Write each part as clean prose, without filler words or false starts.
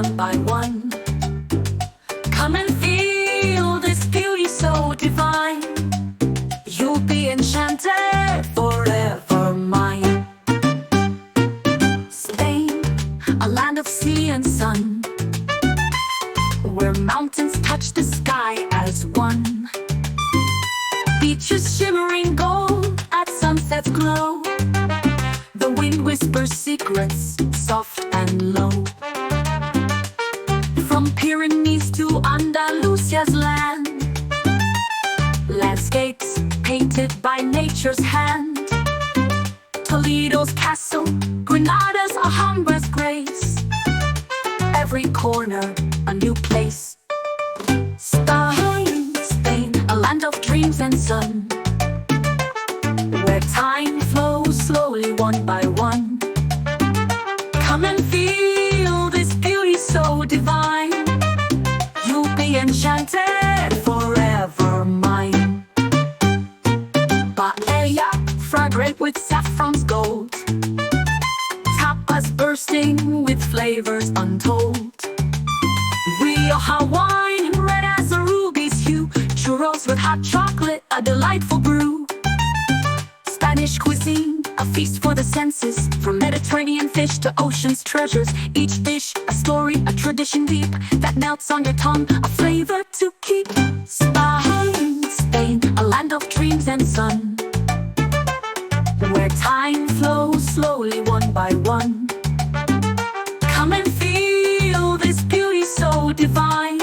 one by one. Come and feel this beauty so divine. You'll be enchanted, forever mine. Spain, a land of sea and sun, where mountains touch the sky as one. Beaches shimmering gold at sunset's glow. The wind whispers secrets, soft and low. From Pyrenees to Andalusia's land, landscapes painted by nature's hand. Toledo's castle, Granada's Alhambra's grace. Every corner a new place. Spain, Spain, a land of dreams and sun, where time flows slowly one by one. Come and feel this beauty so divine. You'll be enchanted, forever mine. Paella, fragrant with saffron's gold. Tapas bursting with flavors untold. Rioja wine, red as a ruby's hue. Churros with hot chocolate, a delightful brew. Spanish cuisine, a feast for the senses. From Mediterranean fish to ocean's treasures, each dish a story, a tradition deep that melts on your tongue, a flavor to keep. Spain, Spain, a land of dreams and sun, where time flows slowly one by one. Come and feel this beauty so divine.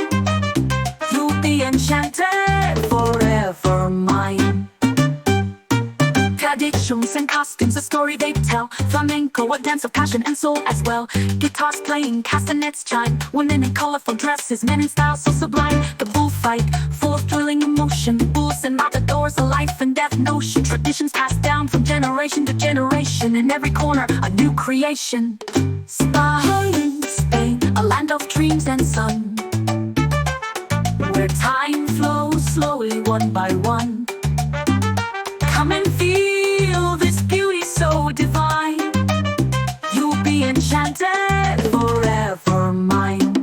You'll be enchanted, forever mine. Traditions and costumes, a story they tell. Flamenco, a dance of passion and soul as well. Guitars playing, castanets chime. Women in colorful dresses, men in style so sublime. The bullfight, full of thrilling emotion. Bulls and matadors, a life and death notion. Traditions passed down from generation to generation. In every corner, a new creation. Spain, Spain, a land of dreams and sun, where time flows slowly one by one. Come and feel this beauty so divine. You'll be enchanted, forever mine.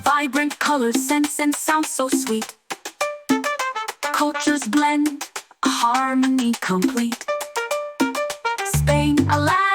Vibrant colors, scents, and sounds so sweet. Cultures blend, a harmony complete. Spain, a land